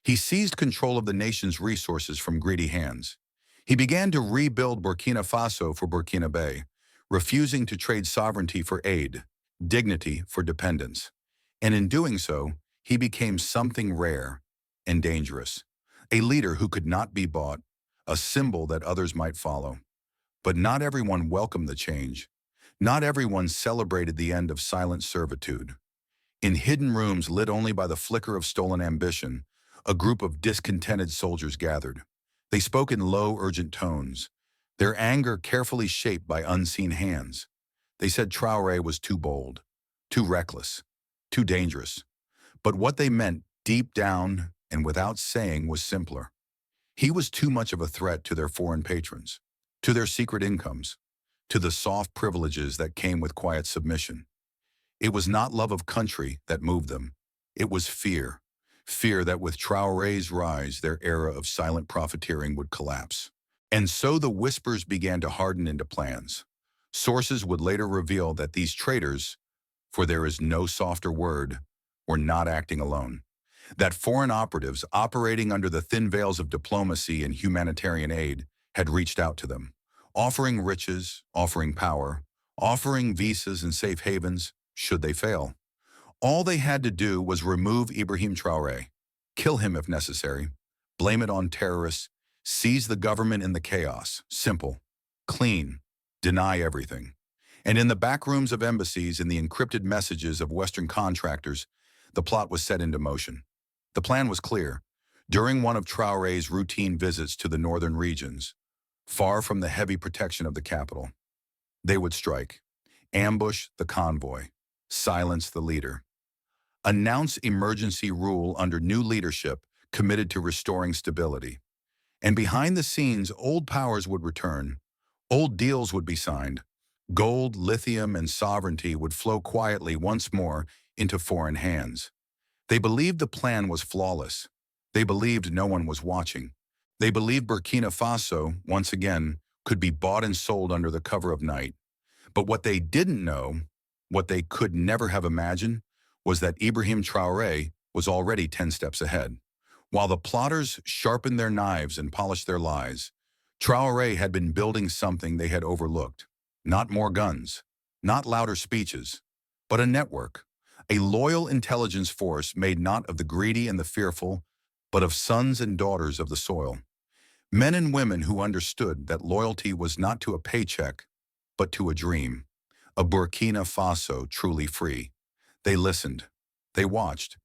He seized control of the nation's resources from greedy hands. He began to rebuild Burkina Faso for Burkina Faso, refusing to trade sovereignty for aid, dignity for dependence. And in doing so, he became something rare and dangerous. A leader who could not be bought, a symbol that others might follow. But not everyone welcomed the change. Not everyone celebrated the end of silent servitude. In hidden rooms lit only by the flicker of stolen ambition, a group of discontented soldiers gathered. They spoke in low, urgent tones, their anger carefully shaped by unseen hands. They said Traoré was too bold, too reckless, too dangerous. But what they meant deep down and without saying was simpler. He was too much of a threat to their foreign patrons, to their secret incomes, to the soft privileges that came with quiet submission. It was not love of country that moved them. It was fear. Fear that with Traoré's rise, their era of silent profiteering would collapse. And so the whispers began to harden into plans. Sources would later reveal that these traitors, for there is no softer word, were not acting alone. That foreign operatives operating under the thin veils of diplomacy and humanitarian aid had reached out to them, offering riches, offering power, offering visas and safe havens should they fail. All they had to do was remove Ibrahim Traoré, kill him if necessary, blame it on terrorists, seize the government in the chaos. Simple, clean, deny everything. And in the back rooms of embassies and the encrypted messages of Western contractors, the plot was set into motion. The plan was clear. During one of Traoré's routine visits to the northern regions, far from the heavy protection of the capital, they would strike, ambush the convoy, silence the leader, announce emergency rule under new leadership committed to restoring stability. And behind the scenes, old powers would return, old deals would be signed, gold, lithium, and sovereignty would flow quietly once more into foreign hands. They believed the plan was flawless. They believed no one was watching. They believed Burkina Faso, once again, could be bought and sold under the cover of night. But what they didn't know, what they could never have imagined, was that Ibrahim Traoré was already 10 steps ahead. While the plotters sharpened their knives and polished their lies, Traoré had been building something they had overlooked. Not more guns, not louder speeches, but a network, a loyal intelligence force made not of the greedy and the fearful, but of sons and daughters of the soil. Men and women who understood that loyalty was not to a paycheck, but to a dream, a Burkina Faso truly free. They listened, they watched,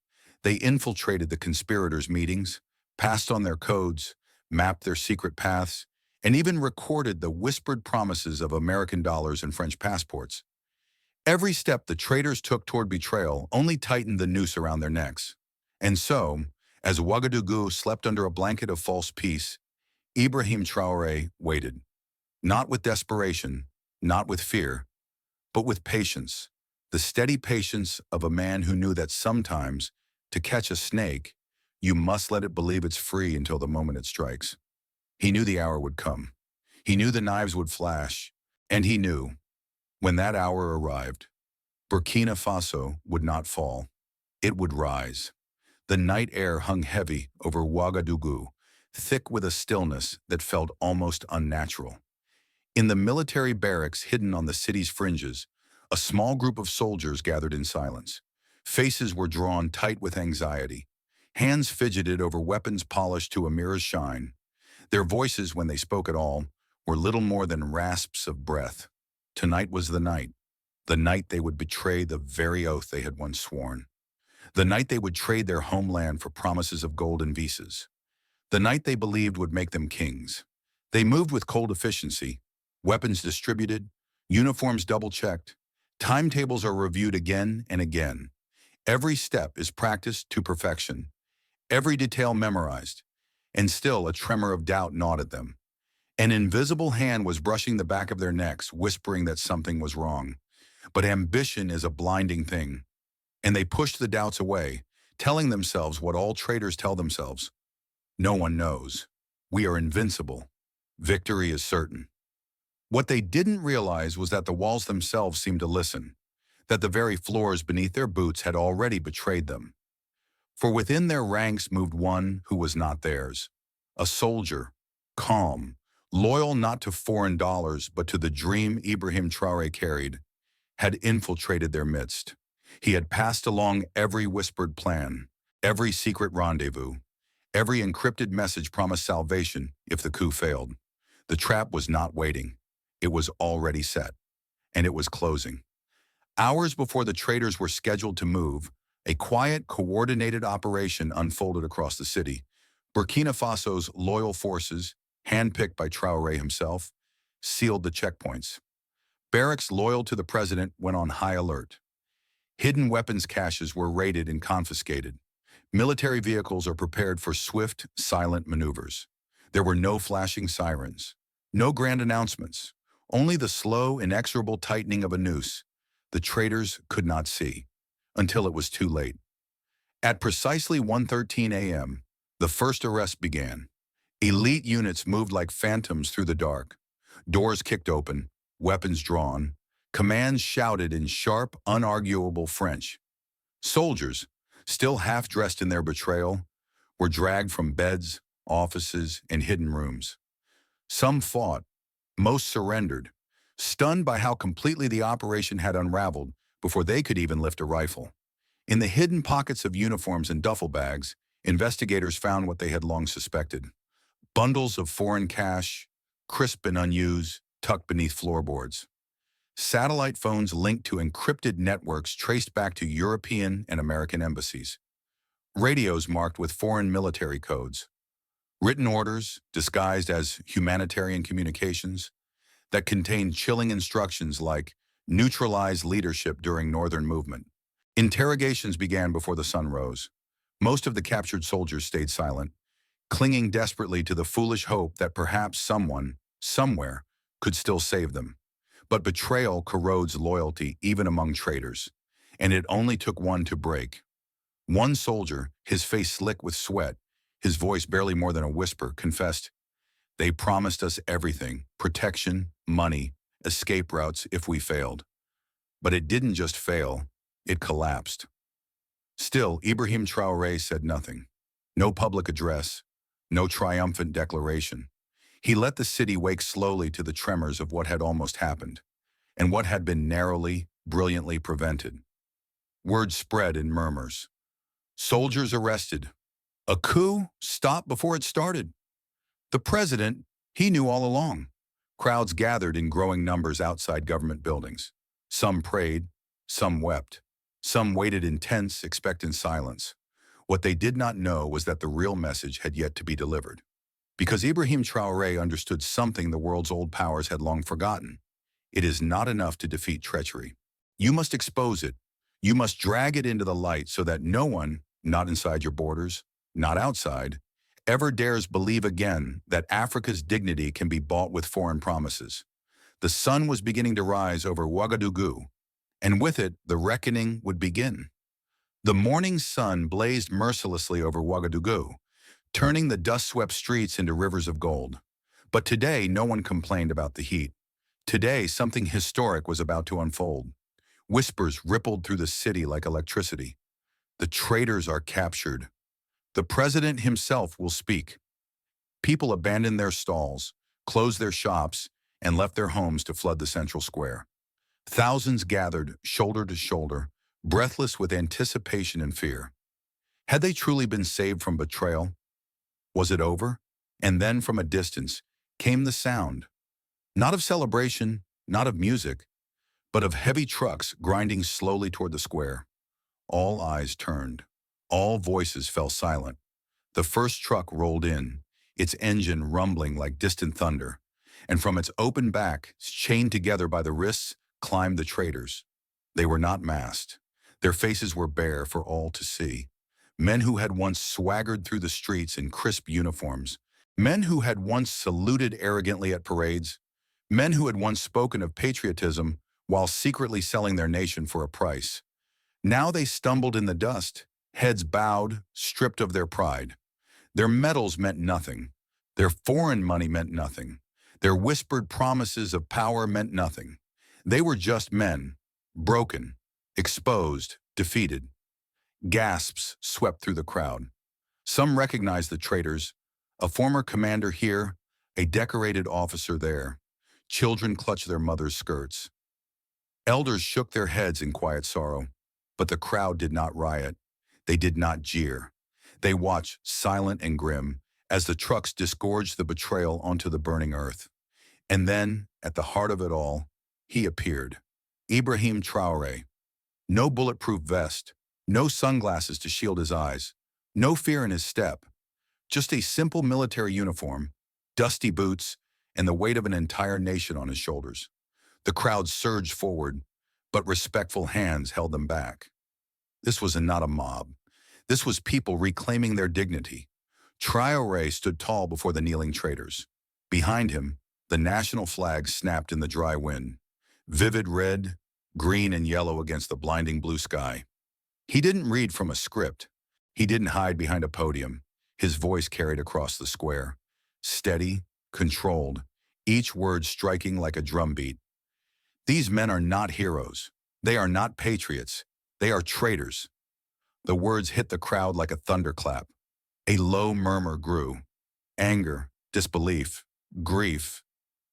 they infiltrated the conspirators' meetings, passed on their codes, mapped their secret paths, and even recorded the whispered promises of American dollars and French passports. Every step the traitors took toward betrayal only tightened the noose around their necks. And so, as Ouagadougou slept under a blanket of false peace, Ibrahim Traoré waited, not with desperation, not with fear, but with patience, the steady patience of a man who knew that sometimes, to catch a snake, you must let it believe it's free until the moment it strikes. He knew the hour would come. He knew the knives would flash, and he knew, when that hour arrived, Burkina Faso would not fall. It would rise. The night air hung heavy over Ouagadougou, thick with a stillness that felt almost unnatural. In the military barracks hidden on the city's fringes, a small group of soldiers gathered in silence. Faces were drawn tight with anxiety. Hands fidgeted over weapons polished to a mirror's shine. Their voices, when they spoke at all, were little more than rasps of breath. Tonight was the night they would betray the very oath they had once sworn. The night they would trade their homeland for promises of gold and visas. The night they believed would make them kings. They moved with cold efficiency, weapons distributed, uniforms double-checked. Timetables are reviewed again and again. Every step is practiced to perfection, every detail memorized, and still a tremor of doubt gnawed at them. An invisible hand was brushing the back of their necks, whispering that something was wrong. But ambition is a blinding thing, and they pushed the doubts away, telling themselves what all traitors tell themselves. No one knows. We are invincible. Victory is certain. What they didn't realize was that the walls themselves seemed to listen, that the very floors beneath their boots had already betrayed them. For within their ranks moved one who was not theirs. A soldier, calm, loyal not to foreign dollars but to the dream Ibrahim Traoré carried, had infiltrated their midst. He had passed along every whispered plan, every secret rendezvous, every encrypted message promised salvation if the coup failed. The trap was not waiting. It was already set, and it was closing. Hours before the traitors were scheduled to move, a quiet, coordinated operation unfolded across the city. Burkina Faso's loyal forces, handpicked by Traoré himself, sealed the checkpoints. Barracks loyal to the president went on high alert. Hidden weapons caches were raided and confiscated. Military vehicles are prepared for swift, silent maneuvers. There were no flashing sirens, no grand announcements, only the slow, inexorable tightening of a noose the traitors could not see, until it was too late. At precisely 1:13 a.m., the first arrest began. Elite units moved like phantoms through the dark. Doors kicked open, weapons drawn, commands shouted in sharp, unarguable French. Soldiers, still half-dressed in their betrayal, were dragged from beds, offices, and hidden rooms. Some fought, most surrendered, stunned by how completely the operation had unraveled before they could even lift a rifle. In the hidden pockets of uniforms and duffel bags, investigators found what they had long suspected. Bundles of foreign cash, crisp and unused, tucked beneath floorboards. Satellite phones linked to encrypted networks traced back to European and American embassies. Radios marked with foreign military codes. Written orders, disguised as humanitarian communications, that contained chilling instructions like neutralize leadership during northern movement. Interrogations began before the sun rose. Most of the captured soldiers stayed silent, clinging desperately to the foolish hope that perhaps someone, somewhere, could still save them. But betrayal corrodes loyalty even among traitors, and it only took one to break. One soldier, his face slick with sweat, his voice barely more than a whisper, confessed, "They promised us everything, protection, money, escape routes if we failed." But it didn't just fail, it collapsed. Still, Ibrahim Traoré said nothing. No public address, no triumphant declaration. He let the city wake slowly to the tremors of what had almost happened, and what had been narrowly, brilliantly prevented. Word spread in murmurs. Soldiers arrested. A coup stopped before it started. The president, he knew all along. Crowds gathered in growing numbers outside government buildings. Some prayed, some wept. Some waited in tense, expectant silence. What they did not know was that the real message had yet to be delivered. Because Ibrahim Traoré understood something the world's old powers had long forgotten. It is not enough to defeat treachery. You must expose it. You must drag it into the light so that no one, not inside your borders, not outside, ever dares believe again that Africa's dignity can be bought with foreign promises. The sun was beginning to rise over Ouagadougou, and with it, the reckoning would begin. The morning sun blazed mercilessly over Ouagadougou, turning the dust-swept streets into rivers of gold. But today, no one complained about the heat. Today, something historic was about to unfold. Whispers rippled through the city like electricity. The traitors are captured. The president himself will speak. People abandoned their stalls, closed their shops, and left their homes to flood the central square. Thousands gathered, shoulder to shoulder, breathless with anticipation and fear. Had they truly been saved from betrayal? Was it over? And then from a distance came the sound, not of celebration, not of music, but of heavy trucks grinding slowly toward the square. All eyes turned. All voices fell silent. The first truck rolled in, its engine rumbling like distant thunder, and from its open back, chained together by the wrists, climbed the traitors. They were not masked. Their faces were bare for all to see. Men who had once swaggered through the streets in crisp uniforms. Men who had once saluted arrogantly at parades. Men who had once spoken of patriotism while secretly selling their nation for a price. Now they stumbled in the dust, heads bowed, stripped of their pride. Their medals meant nothing. Their foreign money meant nothing. Their whispered promises of power meant nothing. They were just men, broken, exposed, defeated. Gasps swept through the crowd. Some recognized the traitors, a former commander here, a decorated officer there. Children clutched their mothers' skirts. Elders shook their heads in quiet sorrow, but the crowd did not riot. They did not jeer. They watched, silent and grim, as the trucks disgorged the betrayal onto the burning earth. And then, at the heart of it all, he appeared. Ibrahim Traoré. No bulletproof vest, no sunglasses to shield his eyes, no fear in his step, just a simple military uniform, dusty boots, and the weight of an entire nation on his shoulders. The crowd surged forward, but respectful hands held them back. This was not a mob. This was people reclaiming their dignity. Traoré stood tall before the kneeling traitors. Behind him, the national flag snapped in the dry wind, vivid red, green, and yellow against the blinding blue sky. He didn't read from a script. He didn't hide behind a podium. His voice carried across the square, steady, controlled, each word striking like a drumbeat. These men are not heroes. They are not patriots. They are traitors. The words hit the crowd like a thunderclap. A low murmur grew. Anger, disbelief, grief.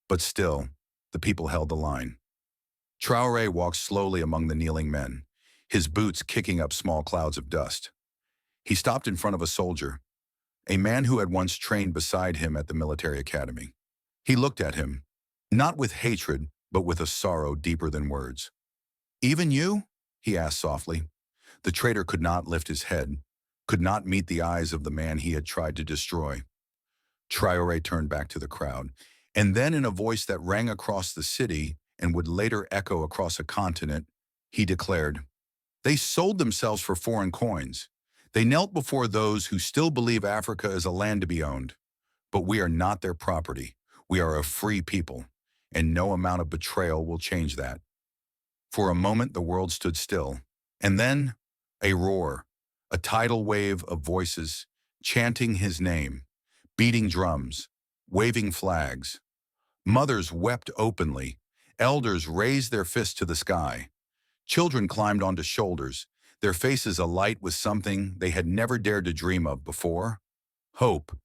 But still, the people held the line. Traoré walked slowly among the kneeling men, his boots kicking up small clouds of dust. He stopped in front of a soldier, a man who had once trained beside him at the military academy. He looked at him, not with hatred, but with a sorrow deeper than words. "Even you?" he asked softly. The traitor could not lift his head, could not meet the eyes of the man he had tried to destroy. Traoré turned back to the crowd, and then in a voice that rang across the city and would later echo across a continent, he declared, "They sold themselves for foreign coins. They knelt before those who still believe Africa is a land to be owned. But we are not their property. We are a free people, and no amount of betrayal will change that." For a moment, the world stood still, and then a roar, a tidal wave of voices chanting his name, beating drums, waving flags. Mothers wept openly. Elders raised their fists to the sky. Children climbed onto shoulders, their faces alight with something they had never dared to dream of before: hope.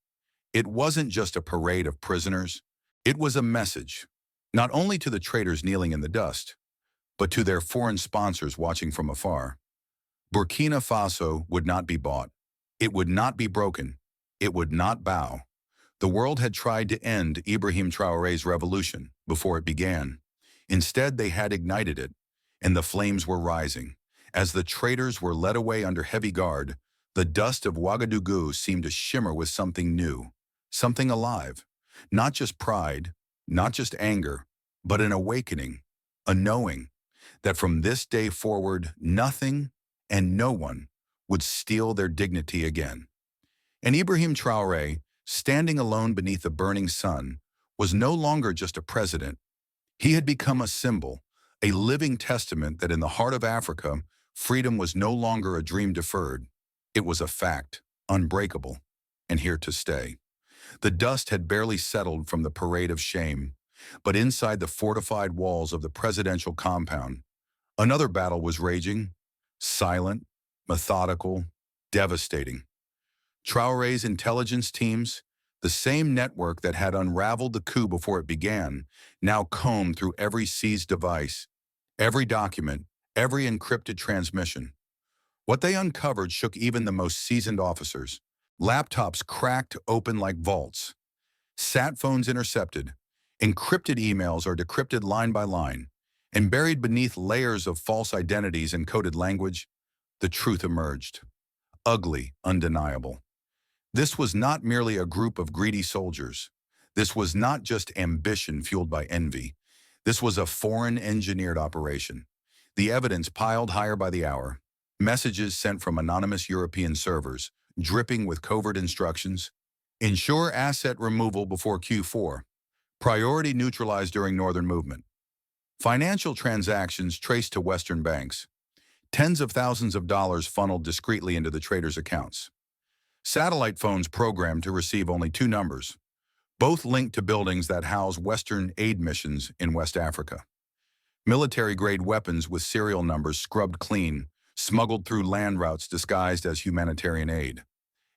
It wasn't just a parade of prisoners. It was a message, not only to the traitors kneeling in the dust, but to their foreign sponsors watching from afar. Burkina Faso would not be bought. It would not be broken. It would not bow. The world had tried to end Ibrahim Traoré's revolution before it began. Instead, they had ignited it, and the flames were rising. As the traitors were led away under heavy guard, the dust of Ouagadougou seemed to shimmer with something new, something alive. Not just pride, not just anger, but an awakening, a knowing that from this day forward, nothing and no one would steal their dignity again. And Ibrahim Traoré, standing alone beneath the burning sun, was no longer just a president. He had become a symbol, a living testament that in the heart of Africa, freedom was no longer a dream deferred. It was a fact, unbreakable, and here to stay. The dust had barely settled from the parade of shame, but inside the fortified walls of the presidential compound, another battle was raging, silent, methodical, devastating. Traoré's intelligence teams, the same network that had unraveled the coup before it began, now combed through every seized device, every document, every encrypted transmission. What they uncovered shook even the most seasoned officers. Laptops cracked open like vaults, sat phones intercepted, encrypted emails are decrypted line by line, and buried beneath layers of false identities and coded language, the truth emerged. Ugly, undeniable. This was not merely a group of greedy soldiers. This was not just ambition fueled by envy. This was a foreign-engineered operation. The evidence piled higher by the hour. Messages sent from anonymous European servers, dripping with covert instructions. Ensure asset removal before Q4. Priority neutralized during northern movement. Financial transactions traced to Western banks. Tens of thousands of dollars funneled discreetly into the traders' accounts. Satellite phones programmed to receive only 2 numbers, both linked to buildings that house Western aid missions in West Africa. Military-grade weapons with serial numbers scrubbed clean, smuggled through land routes disguised as humanitarian aid.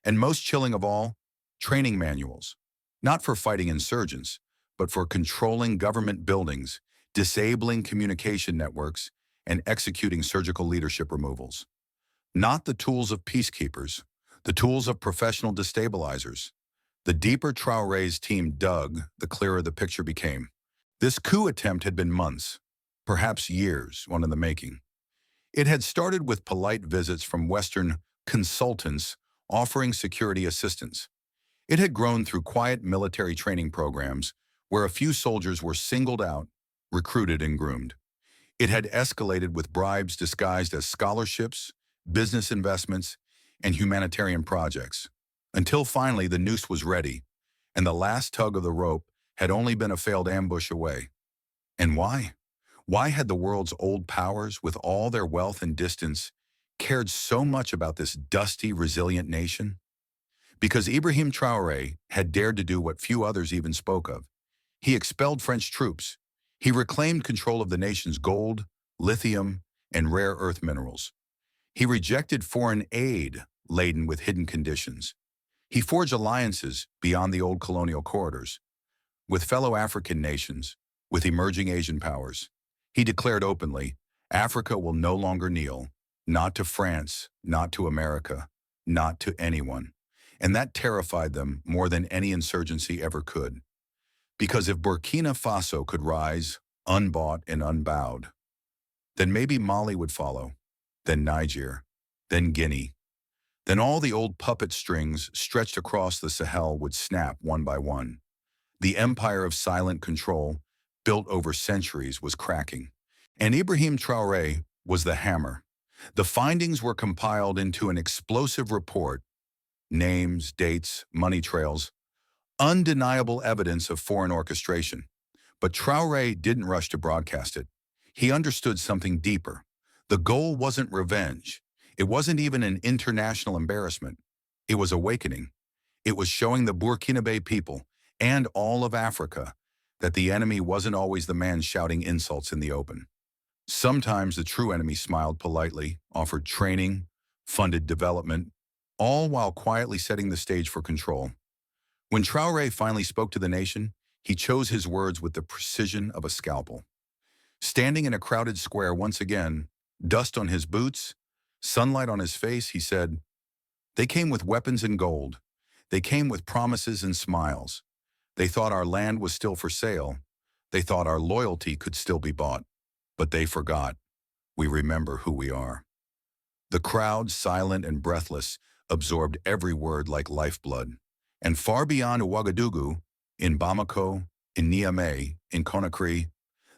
And most chilling of all, training manuals. Not for fighting insurgents, but for controlling government buildings, disabling communication networks, and executing surgical leadership removals. Not the tools of peacekeepers, the tools of professional destabilizers. The deeper Traoré's team dug, the clearer the picture became. This coup attempt had been months, perhaps years, one in the making. It had started with polite visits from Western consultants offering security assistance. It had grown through quiet military training programs where a few soldiers were singled out, recruited, and groomed. It had escalated with bribes disguised as scholarships, business investments, and humanitarian projects, until finally the noose was ready, and the last tug of the rope had only been a failed ambush away. And why? Why had the world's old powers, with all their wealth and distance, cared so much about this dusty, resilient nation? Because Ibrahim Traoré had dared to do what few others even spoke of. He expelled French troops. He reclaimed control of the nation's gold, lithium, and rare earth minerals. He rejected foreign aid laden with hidden conditions. He forged alliances beyond the old colonial corridors, with fellow African nations, with emerging Asian powers. He declared openly, Africa will no longer kneel, not to France, not to America, not to anyone. And that terrified them more than any insurgency ever could. Because if Burkina Faso could rise, unbought and unbowed, then maybe Mali would follow, then Niger, then Guinea. Then all the old puppet strings stretched across the Sahel would snap one by one. The empire of silent control, built over centuries, was cracking. And Ibrahim Traoré was the hammer. The findings were compiled into an explosive report: names, dates, money trails, undeniable evidence of foreign orchestration. But Traoré didn't rush to broadcast it. He understood something deeper. The goal wasn't revenge. It wasn't even an international embarrassment. It was awakening. It was showing the Burkinabe people, and all of Africa, that the enemy wasn't always the man shouting insults in the open. Sometimes the true enemy smiled politely, offered training, funded development, all while quietly setting the stage for control. When Traoré finally spoke to the nation, he chose his words with the precision of a scalpel. Standing in a crowded square once again, dust on his boots, sunlight on his face, he said, "They came with weapons and gold. They came with promises and smiles. They thought our land was still for sale. They thought our loyalty could still be bought. But they forgot. We remember who we are." The crowd, silent and breathless, absorbed every word like lifeblood. And far beyond Ouagadougou, in Bamako, in Niamey, in Conakry,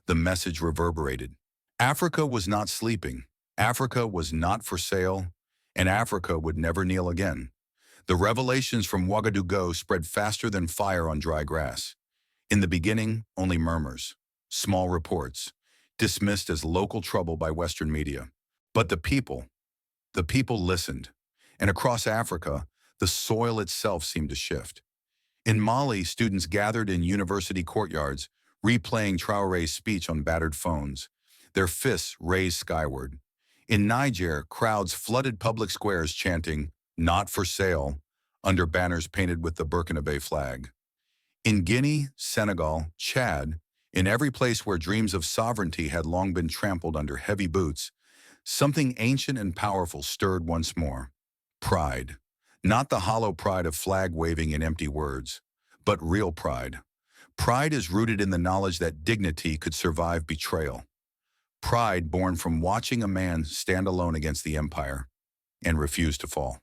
the message reverberated. Africa was not sleeping. Africa was not for sale, and Africa would never kneel again. The revelations from Ouagadougou spread faster than fire on dry grass. In the beginning, only murmurs, small reports, dismissed as local trouble by Western media. But the people listened. And across Africa, the soil itself seemed to shift. In Mali, students gathered in university courtyards, replaying Traoré's speech on battered phones, their fists raised skyward. In Niger, crowds flooded public squares chanting, "Not for sale," under banners painted with the Burkina flag. In Guinea, Senegal, Chad, in every place where dreams of sovereignty had long been trampled under heavy boots, something ancient and powerful stirred once more. Pride. Not the hollow pride of flag-waving and empty words, but real pride. Pride is rooted in the knowledge that dignity could survive betrayal. Pride born from watching a man stand alone against the empire and refuse to fall.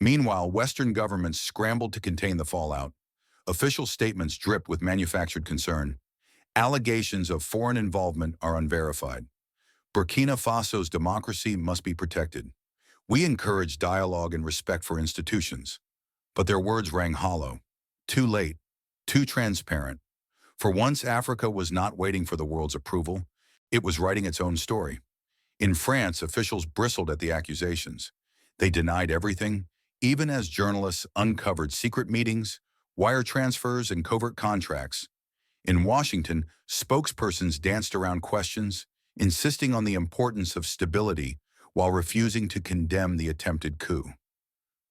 Meanwhile, Western governments scrambled to contain the fallout. Official statements dripped with manufactured concern. Allegations of foreign involvement are unverified. Burkina Faso's democracy must be protected. We encourage dialogue and respect for institutions. But their words rang hollow. Too late. Too transparent. For once, Africa was not waiting for the world's approval. It was writing its own story. In France, officials bristled at the accusations. They denied everything, even as journalists uncovered secret meetings, wire transfers, and covert contracts. In Washington, spokespersons danced around questions, insisting on the importance of stability while refusing to condemn the attempted coup.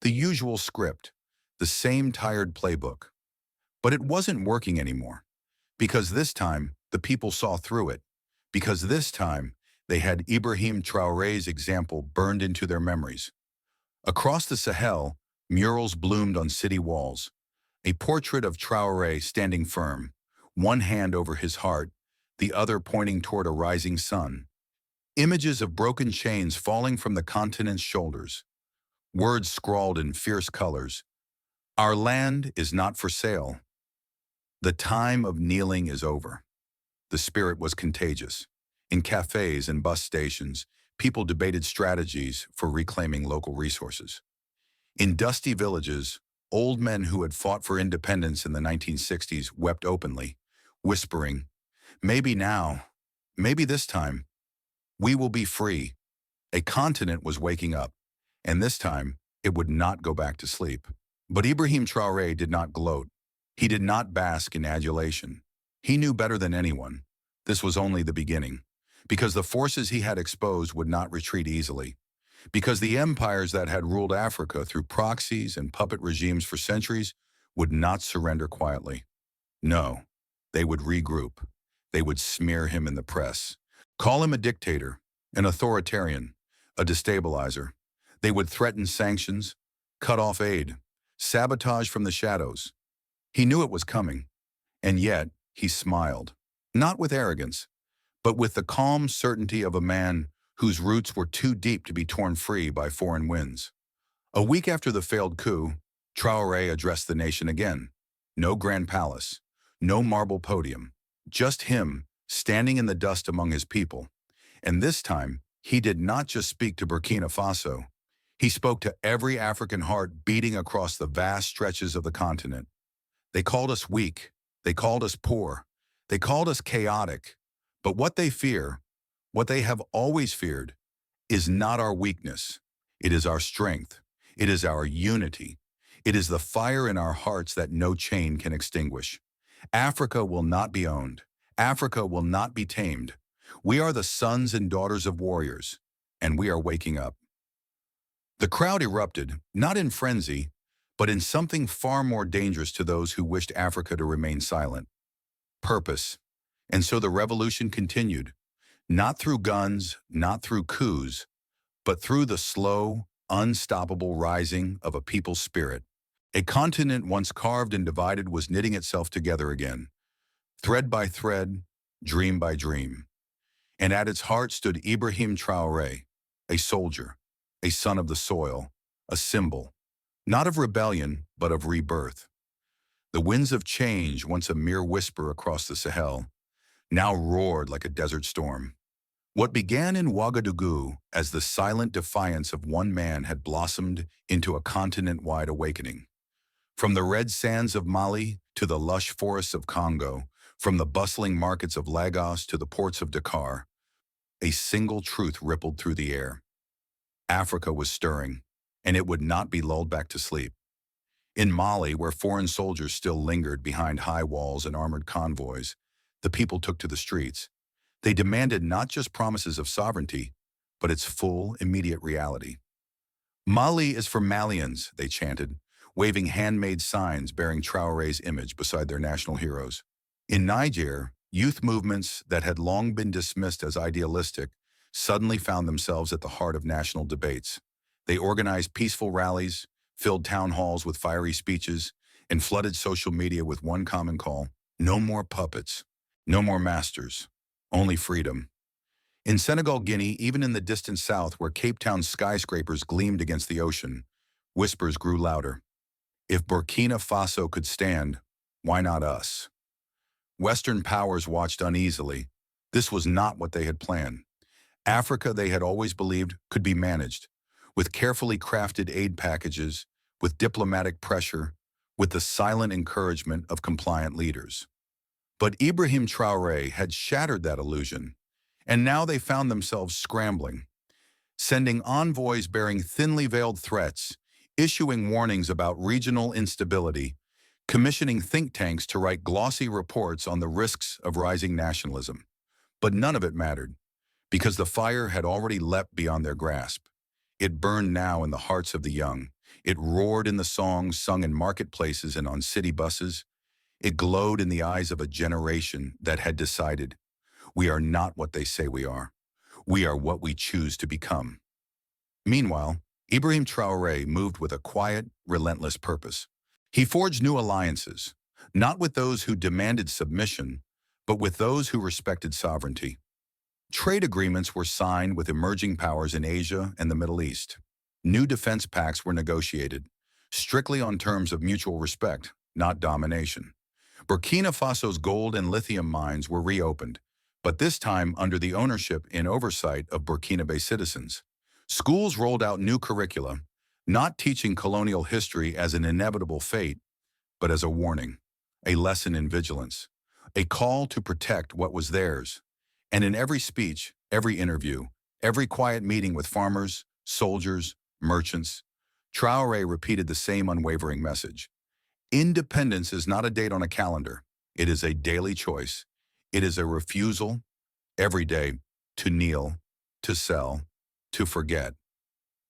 The usual script, the same tired playbook. But it wasn't working anymore, because this time the people saw through it, because this time they had Ibrahim Traoré's example burned into their memories. Across the Sahel, murals bloomed on city walls, a portrait of Traoré standing firm, one hand over his heart, the other pointing toward a rising sun. Images of broken chains falling from the continent's shoulders, words scrawled in fierce colors. Our land is not for sale. The time of kneeling is over. The spirit was contagious. In cafes and bus stations, people debated strategies for reclaiming local resources. In dusty villages, old men who had fought for independence in the 1960s wept openly, whispering, "Maybe now, maybe this time, we will be free." A continent was waking up, and this time it would not go back to sleep. But Ibrahim Traoré did not gloat. He did not bask in adulation. He knew better than anyone. This was only the beginning, because the forces he had exposed would not retreat easily, because the empires that had ruled Africa through proxies and puppet regimes for centuries would not surrender quietly. No, they would regroup. They would smear him in the press, call him a dictator, an authoritarian, a destabilizer. They would threaten sanctions, cut off aid, sabotage from the shadows. He knew it was coming, and yet he smiled, not with arrogance, but with the calm certainty of a man whose roots were too deep to be torn free by foreign winds. A week after the failed coup, Traoré addressed the nation again. No grand palace, no marble podium, just him standing in the dust among his people. And this time, he did not just speak to Burkina Faso. He spoke to every African heart beating across the vast stretches of the continent. They called us weak. They called us poor. They called us chaotic. But what they fear, what they have always feared, is not our weakness. It is our strength. It is our unity. It is the fire in our hearts that no chain can extinguish. Africa will not be owned. Africa will not be tamed. We are the sons and daughters of warriors, and we are waking up. The crowd erupted, not in frenzy, but in something far more dangerous to those who wished Africa to remain silent: purpose. And so the revolution continued, not through guns, not through coups, but through the slow, unstoppable rising of a people's spirit. A continent once carved and divided was knitting itself together again, thread by thread, dream by dream. And at its heart stood Ibrahim Traoré, a soldier, a son of the soil, a symbol, not of rebellion, but of rebirth. The winds of change, once a mere whisper across the Sahel, now roared like a desert storm. What began in Ouagadougou as the silent defiance of one man had blossomed into a continent-wide awakening. From the red sands of Mali to the lush forests of Congo, from the bustling markets of Lagos to the ports of Dakar, a single truth rippled through the air. Africa was stirring, and it would not be lulled back to sleep. In Mali, where foreign soldiers still lingered behind high walls and armored convoys, the people took to the streets. They demanded not just promises of sovereignty, but its full, immediate reality. Mali is for Malians, they chanted, waving handmade signs bearing Traoré's image beside their national heroes. In Niger, youth movements that had long been dismissed as idealistic suddenly found themselves at the heart of national debates. They organized peaceful rallies, filled town halls with fiery speeches, and flooded social media with one common call: no more puppets, no more masters, only freedom. In Senegal, Guinea, even in the distant south where Cape Town's skyscrapers gleamed against the ocean, whispers grew louder. If Burkina Faso could stand, why not us? Western powers watched uneasily. This was not what they had planned. Africa, they had always believed, could be managed, with carefully crafted aid packages, with diplomatic pressure, with the silent encouragement of compliant leaders. But Ibrahim Traoré had shattered that illusion, and now they found themselves scrambling, sending envoys bearing thinly veiled threats, issuing warnings about regional instability, commissioning think tanks to write glossy reports on the risks of rising nationalism. But none of it mattered, because the fire had already leapt beyond their grasp. It burned now in the hearts of the young. It roared in the songs sung in marketplaces and on city buses. It glowed in the eyes of a generation that had decided, we are not what they say we are. We are what we choose to become. Meanwhile, Ibrahim Traoré moved with a quiet, relentless purpose. He forged new alliances, not with those who demanded submission, but with those who respected sovereignty. Trade agreements were signed with emerging powers in Asia and the Middle East. New defense pacts were negotiated, strictly on terms of mutual respect, not domination. Burkina Faso's gold and lithium mines were reopened, but this time under the ownership and oversight of Burkinabe citizens. Schools rolled out new curricula, not teaching colonial history as an inevitable fate, but as a warning, a lesson in vigilance, a call to protect what was theirs. And in every speech, every interview, every quiet meeting with farmers, soldiers, merchants, Traoré repeated the same unwavering message. Independence is not a date on a calendar. It is a daily choice. It is a refusal, every day, to kneel, to sell, to forget.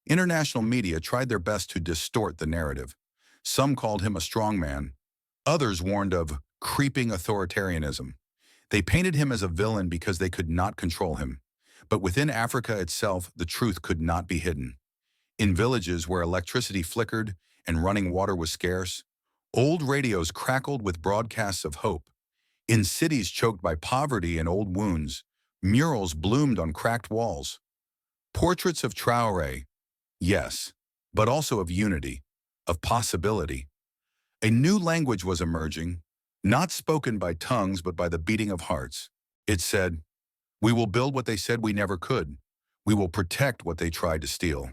International media tried their best to distort the narrative. Some called him a strongman. Others warned of creeping authoritarianism. They painted him as a villain because they could not control him. But within Africa itself, the truth could not be hidden. In villages where electricity flickered and running water was scarce, old radios crackled with broadcasts of hope. In cities choked by poverty and old wounds, murals bloomed on cracked walls. Portraits of Traoré, yes, but also of unity, of possibility. A new language was emerging, not spoken by tongues but by the beating of hearts. It said, we will build what they said we never could. We will protect what they tried to steal.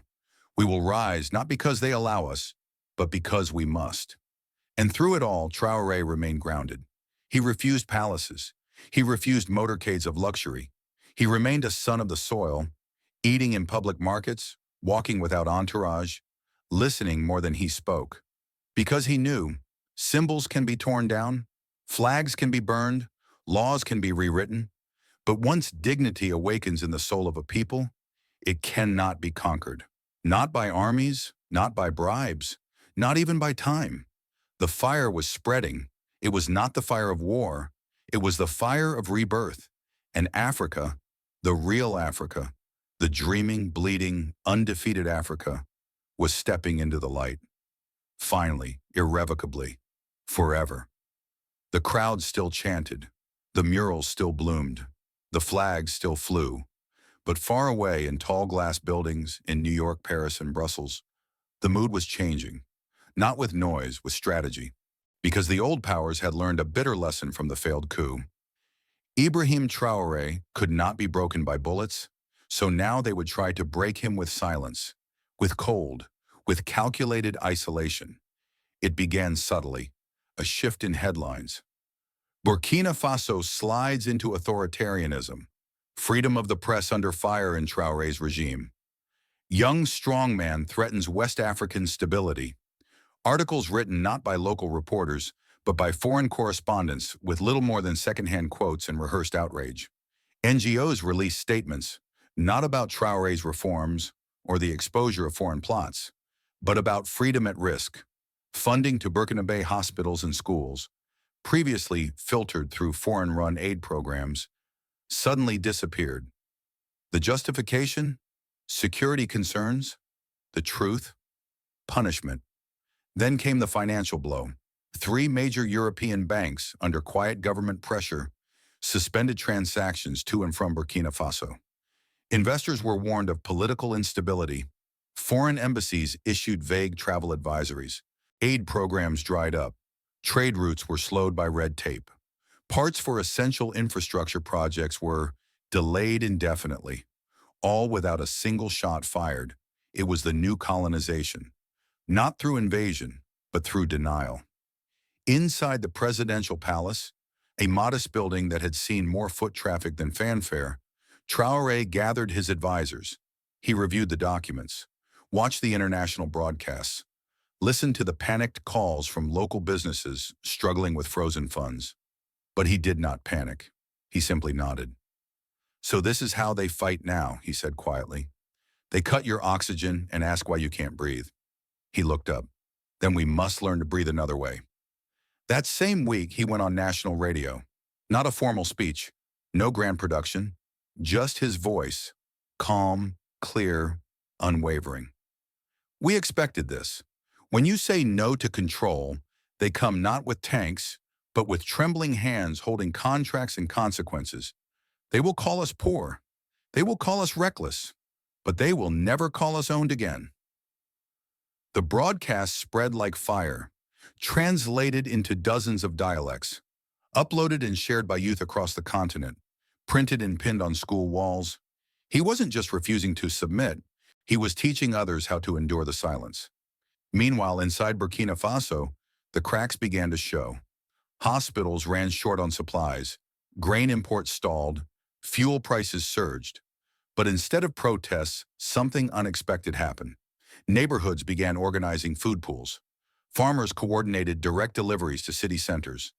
We will rise not because they allow us, but because we must. And through it all, Traoré remained grounded. He refused palaces. He refused motorcades of luxury. He remained a son of the soil, eating in public markets, walking without entourage, listening more than he spoke. Because he knew, symbols can be torn down, flags can be burned, laws can be rewritten, but once dignity awakens in the soul of a people, it cannot be conquered. Not by armies, not by bribes, not even by time. The fire was spreading. It was not the fire of war. It was the fire of rebirth. And Africa, the real Africa, the dreaming, bleeding, undefeated Africa, was stepping into the light. Finally, irrevocably, forever. The crowd still chanted. The murals still bloomed. The flags still flew. But far away in tall glass buildings in New York, Paris, and Brussels, the mood was changing. Not with noise, with strategy. Because the old powers had learned a bitter lesson from the failed coup. Ibrahim Traoré could not be broken by bullets, so now they would try to break him with silence, with cold, with calculated isolation. It began subtly, a shift in headlines. Burkina Faso slides into authoritarianism. Freedom of the press under fire in Traoré's regime. Young strongman threatens West African stability. Articles written not by local reporters, but by foreign correspondents with little more than secondhand quotes and rehearsed outrage. NGOs released statements, not about Traoré's reforms or the exposure of foreign plots, but about freedom at risk, funding to Burkinabe hospitals and schools, previously filtered through foreign-run aid programs, suddenly disappeared. The justification? Security concerns? The truth? Punishment. Then came the financial blow. 3 major European banks, under quiet government pressure, suspended transactions to and from Burkina Faso. Investors were warned of political instability. Foreign embassies issued vague travel advisories. Aid programs dried up. Trade routes were slowed by red tape. Parts for essential infrastructure projects were delayed indefinitely, all without a single shot fired. It was the new colonization, not through invasion, but through denial. Inside the presidential palace, a modest building that had seen more foot traffic than fanfare, Traoré gathered his advisors. He reviewed the documents, watched the international broadcasts, listened to the panicked calls from local businesses struggling with frozen funds. But he did not panic. He simply nodded. "So this is how they fight now," he said quietly. "They cut your oxygen and ask why you can't breathe." He looked up. "Then we must learn to breathe another way." That same week, he went on national radio. Not a formal speech, no grand production, just his voice, calm, clear, unwavering. We expected this. When you say no to control, they come not with tanks, but with trembling hands holding contracts and consequences. They will call us poor. They will call us reckless. But they will never call us owned again. The broadcast spread like fire, translated into dozens of dialects, uploaded and shared by youth across the continent, printed and pinned on school walls. He wasn't just refusing to submit, he was teaching others how to endure the silence. Meanwhile, inside Burkina Faso, the cracks began to show. Hospitals ran short on supplies, grain imports stalled, fuel prices surged. But instead of protests, something unexpected happened. Neighborhoods began organizing food pools. Farmers coordinated direct deliveries to city centers.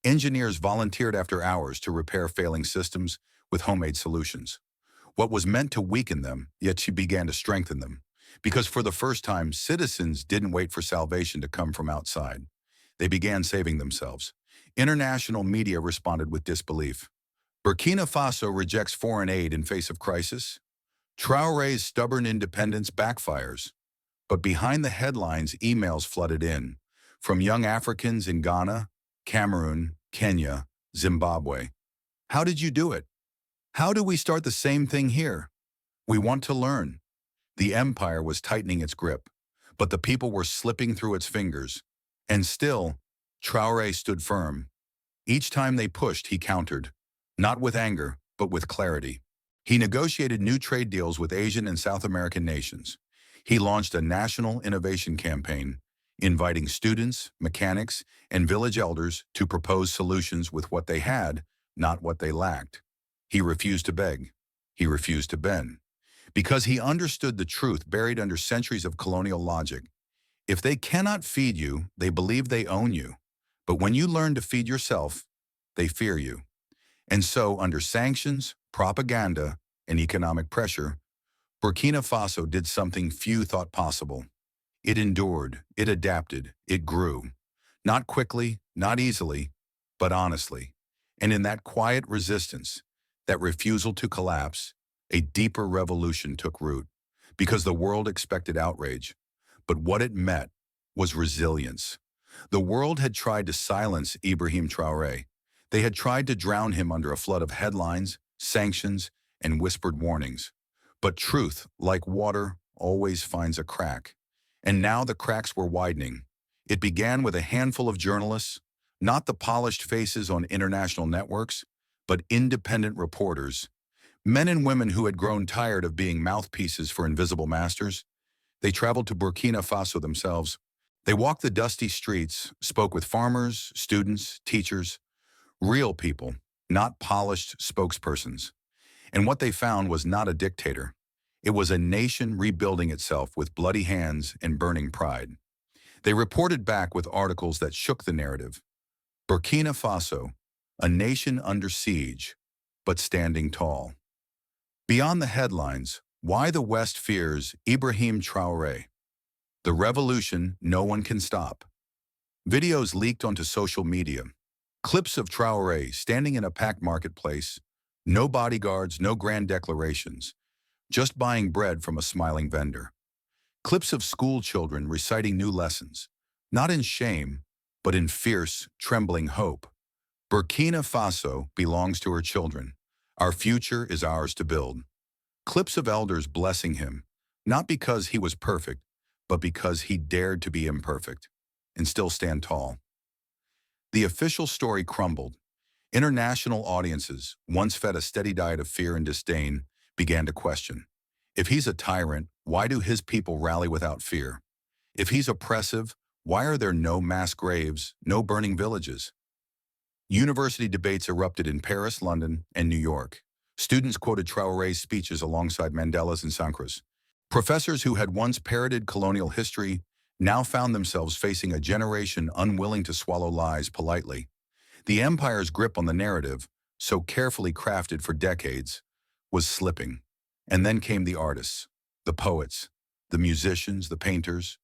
Engineers volunteered after hours to repair failing systems with homemade solutions. What was meant to weaken them, yet she began to strengthen them. Because for the first time, citizens didn't wait for salvation to come from outside. They began saving themselves. International media responded with disbelief. Burkina Faso rejects foreign aid in face of crisis. Traoré's stubborn independence backfires. But behind the headlines, emails flooded in. From young Africans in Ghana, Cameroon, Kenya, Zimbabwe. "How did you do it? How do we start the same thing here? We want to learn." The empire was tightening its grip, but the people were slipping through its fingers. And still, Traoré stood firm. Each time they pushed, he countered. Not with anger, but with clarity. He negotiated new trade deals with Asian and South American nations. He launched a national innovation campaign, inviting students, mechanics, and village elders to propose solutions with what they had, not what they lacked. He refused to beg. He refused to bend. Because he understood the truth buried under centuries of colonial logic. If they cannot feed you, they believe they own you. But when you learn to feed yourself, they fear you. And so, under sanctions, propaganda, and economic pressure, Burkina Faso did something few thought possible. It endured, it adapted, it grew. Not quickly, not easily, but honestly. And in that quiet resistance, that refusal to collapse, a deeper revolution took root. Because the world expected outrage. But what it met was resilience. The world had tried to silence Ibrahim Traoré. They had tried to drown him under a flood of headlines, sanctions, and whispered warnings. But truth, like water, always finds a crack. And now the cracks were widening. It began with a handful of journalists, not the polished faces on international networks, but independent reporters. Men and women who had grown tired of being mouthpieces for invisible masters. They traveled to Burkina Faso themselves. They walked the dusty streets, spoke with farmers, students, teachers, real people, not polished spokespersons. And what they found was not a dictator. It was a nation rebuilding itself with bloody hands and burning pride. They reported back with articles that shook the narrative. Burkina Faso, a nation under siege, but standing tall. Beyond the headlines, why the West fears Ibrahim Traoré. The revolution no one can stop. Videos leaked onto social media. Clips of Traoré standing in a packed marketplace. No bodyguards, no grand declarations. Just buying bread from a smiling vendor. Clips of school children reciting new lessons. Not in shame, but in fierce, trembling hope. Burkina Faso belongs to her children. Our future is ours to build. Clips of elders blessing him, not because he was perfect, but because he dared to be imperfect and still stand tall. The official story crumbled. International audiences, once fed a steady diet of fear and disdain, began to question. If he's a tyrant, why do his people rally without fear? If he's oppressive, why are there no mass graves, no burning villages? University debates erupted in Paris, London, and New York. Students quoted Traoré's speeches alongside Mandela's and Sankra's. Professors who had once parroted colonial history now found themselves facing a generation unwilling to swallow lies politely. The empire's grip on the narrative, so carefully crafted for decades, was slipping. And then came the artists, the poets, the musicians, the painters.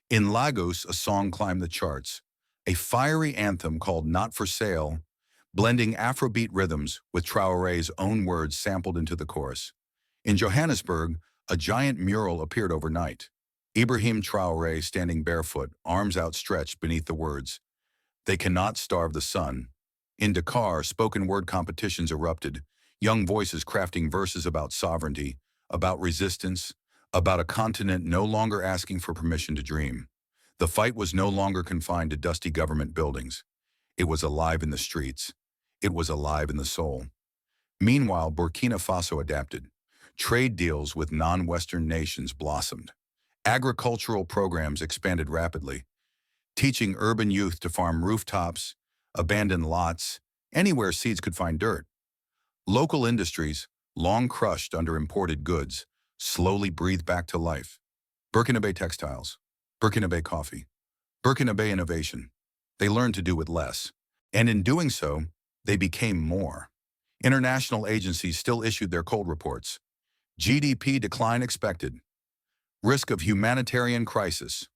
In Lagos, a song climbed the charts, a fiery anthem called Not for Sale, blending Afrobeat rhythms with Traoré's own words sampled into the chorus. In Johannesburg, a giant mural appeared overnight. Ibrahim Traoré standing barefoot, arms outstretched beneath the words, "They cannot starve the sun." In Dakar, spoken word competitions erupted, young voices crafting verses about sovereignty, about resistance, about a continent no longer asking for permission to dream. The fight was no longer confined to dusty government buildings. It was alive in the streets. It was alive in the soul. Meanwhile, Burkina Faso adapted. Trade deals with non-Western nations blossomed. Agricultural programs expanded rapidly, teaching urban youth to farm rooftops, abandoned lots, anywhere seeds could find dirt. Local industries, long crushed under imported goods, slowly breathed back to life. Burkinabe textiles, Burkinabe coffee, Burkinabe innovation. They learned to do with less. And in doing so, they became more. International agencies still issued their cold reports. GDP decline expected. Risk of humanitarian crisis.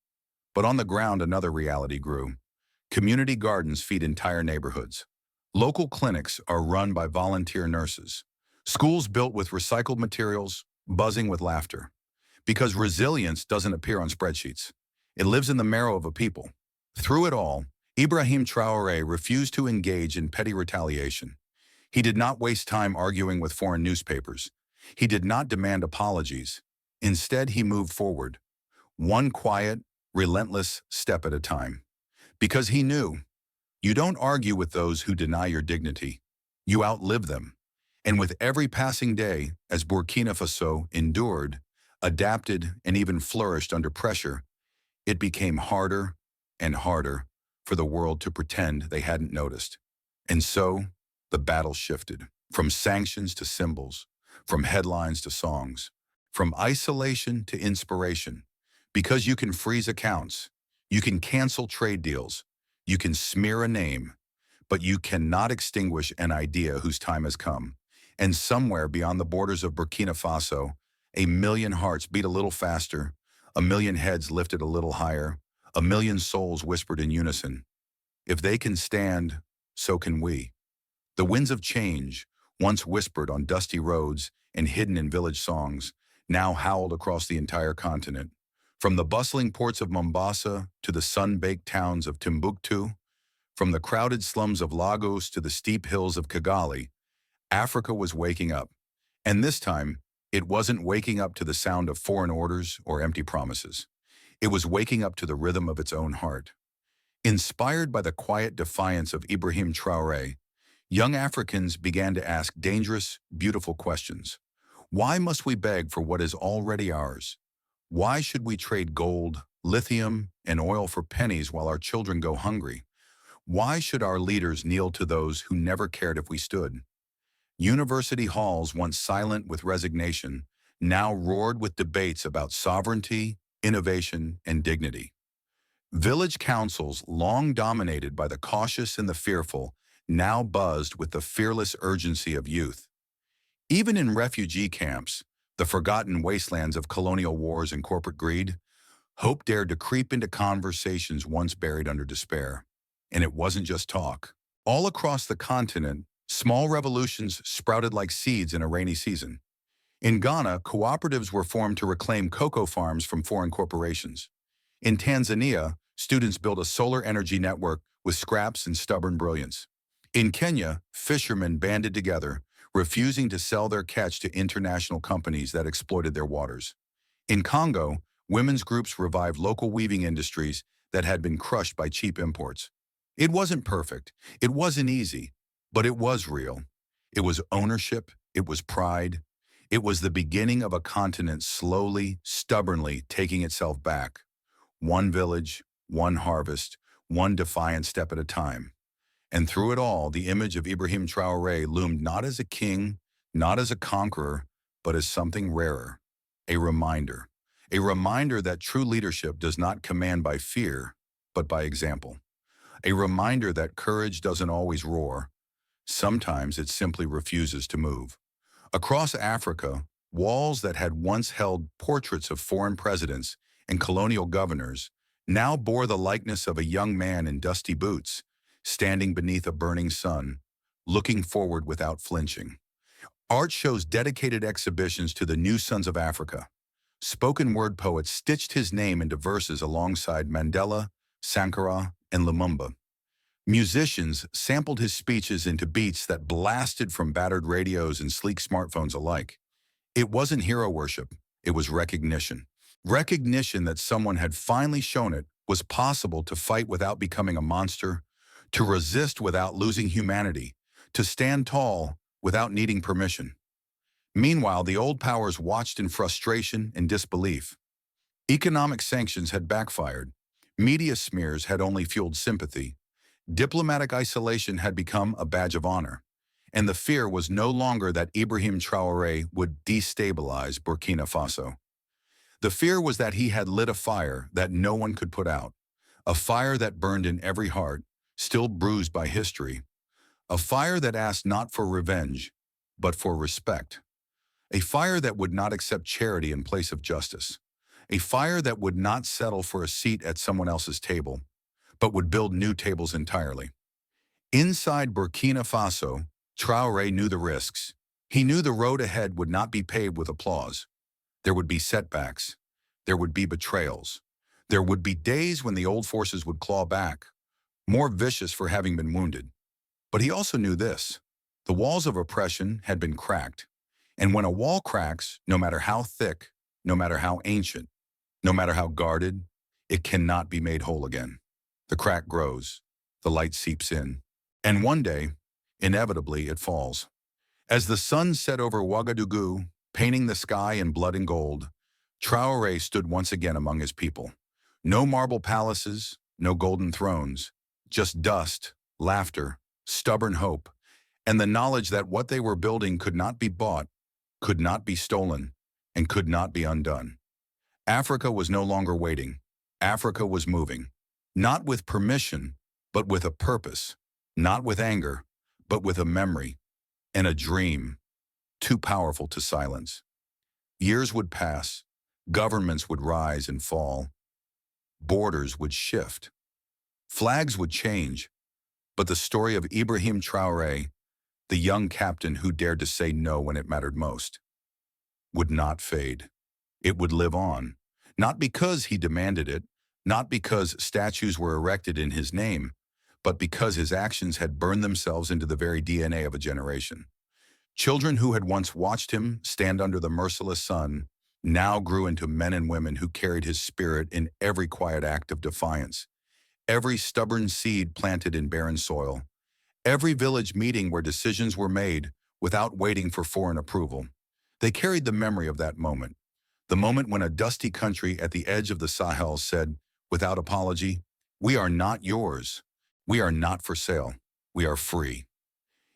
But on the ground, another reality grew. Community gardens feed entire neighborhoods. Local clinics are run by volunteer nurses. Schools built with recycled materials, buzzing with laughter. Because resilience doesn't appear on spreadsheets. It lives in the marrow of a people. Through it all, Ibrahim Traoré refused to engage in petty retaliation. He did not waste time arguing with foreign newspapers. He did not demand apologies. Instead, he moved forward, one quiet, relentless step at a time. Because he knew, you don't argue with those who deny your dignity. You outlive them. And with every passing day, as Burkina Faso endured, adapted, and even flourished under pressure, it became harder and harder for the world to pretend they hadn't noticed. And so, the battle shifted, from sanctions to symbols, from headlines to songs, from isolation to inspiration. Because you can freeze accounts, you can cancel trade deals, you can smear a name, but you cannot extinguish an idea whose time has come. And somewhere beyond the borders of Burkina Faso, a million hearts beat a little faster, a million heads lifted a little higher, a million souls whispered in unison, "If they can stand, so can we." The winds of change, once whispered on dusty roads and hidden in village songs, now howled across the entire continent. From the bustling ports of Mombasa to the sun-baked towns of Timbuktu, from the crowded slums of Lagos to the steep hills of Kigali, Africa was waking up. And this time, it wasn't waking up to the sound of foreign orders or empty promises. It was waking up to the rhythm of its own heart. Inspired by the quiet defiance of Ibrahim Traoré, young Africans began to ask dangerous, beautiful questions. Why must we beg for what is already ours? Why should we trade gold, lithium, and oil for pennies while our children go hungry? Why should our leaders kneel to those who never cared if we stood? University halls, once silent with resignation, now roared with debates about sovereignty, innovation, and dignity. Village councils, long dominated by the cautious and the fearful, now buzzed with the fearless urgency of youth. Even in refugee camps, the forgotten wastelands of colonial wars and corporate greed, hope dared to creep into conversations once buried under despair. And it wasn't just talk. All across the continent, small revolutions sprouted like seeds in a rainy season. In Ghana, cooperatives were formed to reclaim cocoa farms from foreign corporations. In Tanzania, students built a solar energy network with scraps and stubborn brilliance. In Kenya, fishermen banded together, refusing to sell their catch to international companies that exploited their waters. In Congo, women's groups revived local weaving industries that had been crushed by cheap imports. It wasn't perfect, it wasn't easy, but it was real. It was ownership, it was pride. It was the beginning of a continent slowly, stubbornly taking itself back. One village, one harvest, one defiant step at a time. And through it all, the image of Ibrahim Traoré loomed not as a king, not as a conqueror, but as something rarer, a reminder. A reminder that true leadership does not command by fear, but by example. A reminder that courage doesn't always roar. Sometimes it simply refuses to move. Across Africa, walls that had once held portraits of foreign presidents and colonial governors now bore the likeness of a young man in dusty boots, standing beneath a burning sun, looking forward without flinching. Art shows dedicated exhibitions to the new sons of Africa. Spoken word poets stitched his name into verses alongside Mandela, Sankara, and Lumumba. Musicians sampled his speeches into beats that blasted from battered radios and sleek smartphones alike. It wasn't hero worship, it was recognition. Recognition that someone had finally shown it was possible to fight without becoming a monster, to resist without losing humanity, to stand tall without needing permission. Meanwhile, the old powers watched in frustration and disbelief. Economic sanctions had backfired. Media smears had only fueled sympathy. Diplomatic isolation had become a badge of honor. And the fear was no longer that Ibrahim Traoré would destabilize Burkina Faso. The fear was that he had lit a fire that no one could put out, a fire that burned in every heart, still bruised by history, a fire that asked not for revenge, but for respect, a fire that would not accept charity in place of justice, a fire that would not settle for a seat at someone else's table, but would build new tables entirely. Inside Burkina Faso, Traoré knew the risks. He knew the road ahead would not be paved with applause. There would be setbacks. There would be betrayals. There would be days when the old forces would claw back, more vicious for having been wounded. But he also knew this. The walls of oppression had been cracked. And when a wall cracks, no matter how thick, no matter how ancient, no matter how guarded, it cannot be made whole again. The crack grows. The light seeps in. And one day, inevitably, it falls. As the sun set over Ouagadougou, painting the sky in blood and gold, Traoré stood once again among his people. No marble palaces, no golden thrones, just dust, laughter, stubborn hope, and the knowledge that what they were building could not be bought, could not be stolen, and could not be undone. Africa was no longer waiting. Africa was moving, not with permission, but with a purpose, not with anger, but with a memory and a dream, too powerful to silence. Years would pass, governments would rise and fall, borders would shift, flags would change, but the story of Ibrahim Traoré, the young captain who dared to say no when it mattered most, would not fade. It would live on, not because he demanded it, not because statues were erected in his name, but because his actions had burned themselves into the very DNA of a generation. Children who had once watched him stand under the merciless sun now grew into men and women who carried his spirit in every quiet act of defiance, every stubborn seed planted in barren soil, every village meeting where decisions were made without waiting for foreign approval. They carried the memory of that moment, the moment when a dusty country at the edge of the Sahel said, without apology, "We are not yours. We are not for sale. We are free."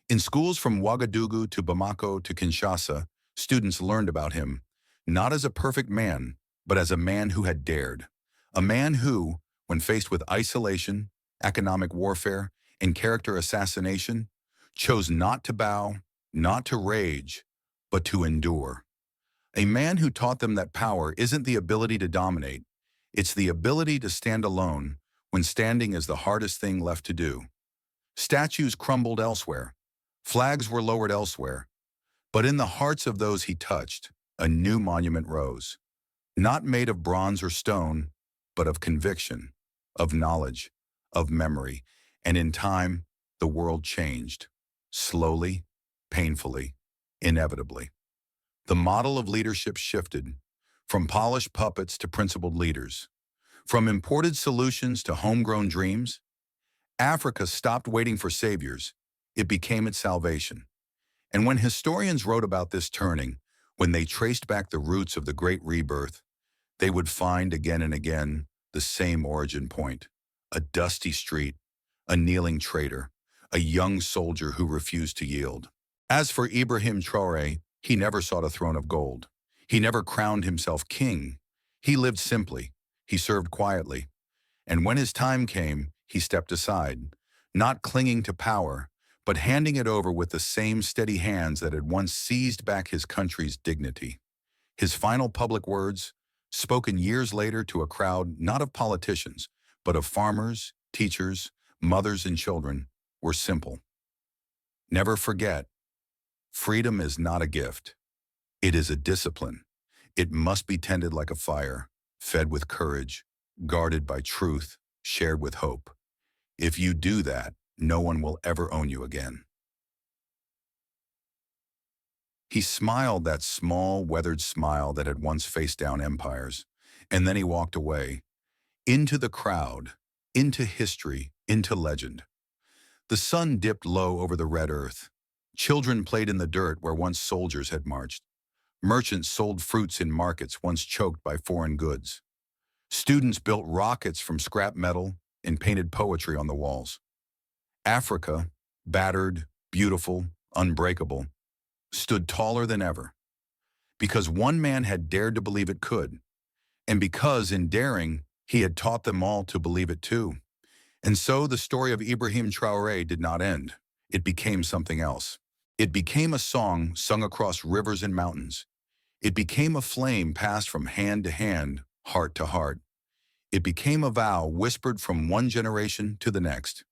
In schools from Ouagadougou to Bamako to Kinshasa, students learned about him, not as a perfect man, but as a man who had dared. A man who, when faced with isolation, economic warfare, and character assassination, chose not to bow, not to rage, but to endure. A man who taught them that power isn't the ability to dominate, it's the ability to stand alone when standing is the hardest thing left to do. Statues crumbled elsewhere. Flags were lowered elsewhere. But in the hearts of those he touched, a new monument rose. Not made of bronze or stone, but of conviction, of knowledge, of memory. And in time, the world changed. Slowly, painfully, inevitably. The model of leadership shifted, from polished puppets to principled leaders. From imported solutions to homegrown dreams. Africa stopped waiting for saviors. It became its salvation. And when historians wrote about this turning, when they traced back the roots of the Great Rebirth, they would find again and again the same origin point: a dusty street, a kneeling traitor, a young soldier who refused to yield. As for Ibrahim Traoré, he never sought a throne of gold. He never crowned himself king. He lived simply. He served quietly. And when his time came, he stepped aside, not clinging to power, but handing it over with the same steady hands that had once seized back his country's dignity. His final public words, spoken years later to a crowd not of politicians, but of farmers, teachers, mothers, and children, were simple. Never forget, freedom is not a gift. It is a discipline. It must be tended like a fire, fed with courage, guarded by truth, shared with hope. If you do that, no one will ever own you again. He smiled that small, weathered smile that had once faced down empires, and then he walked away, into the crowd, into history, into legend. The sun dipped low over the red earth. Children played in the dirt where once soldiers had marched. Merchants sold fruits in markets once choked by foreign goods. Students built rockets from scrap metal and painted poetry on the walls. Africa, battered, beautiful, unbreakable, stood taller than ever, because one man had dared to believe it could, and because in daring, he had taught them all to believe it too. And so the story of Ibrahim Traoré did not end. It became something else. It became a song sung across rivers and mountains. It became a flame passed from hand to hand, heart to heart. It became a vow whispered from one generation to the next.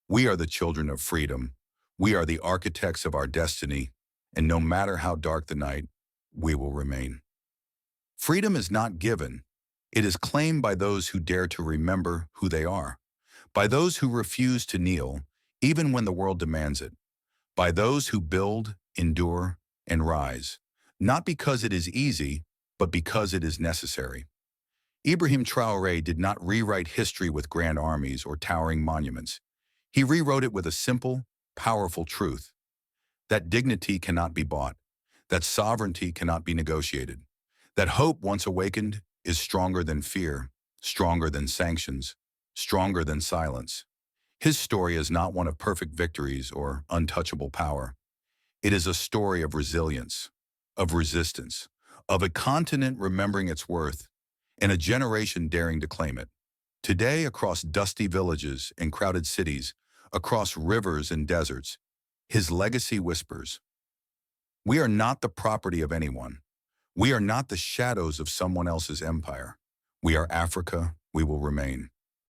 We are the children of freedom. We are the architects of our destiny, and no matter how dark the night, we will remain. Freedom is not given. It is claimed by those who dare to remember who they are, by those who refuse to kneel, even when the world demands it, by those who build, endure, and rise, not because it is easy, but because it is necessary. Ibrahim Traoré did not rewrite history with grand armies or towering monuments. He rewrote it with a simple, powerful truth: that dignity cannot be bought, that sovereignty cannot be negotiated, that hope once awakened is stronger than fear, stronger than sanctions, stronger than silence. His story is not one of perfect victories or untouchable power. It is a story of resilience, of resistance, of a continent remembering its worth, and a generation daring to claim it. Today, across dusty villages and crowded cities, across rivers and deserts, his legacy whispers, "We are not the property of anyone. We are not the shadows of someone else's empire. We are Africa, we will remain."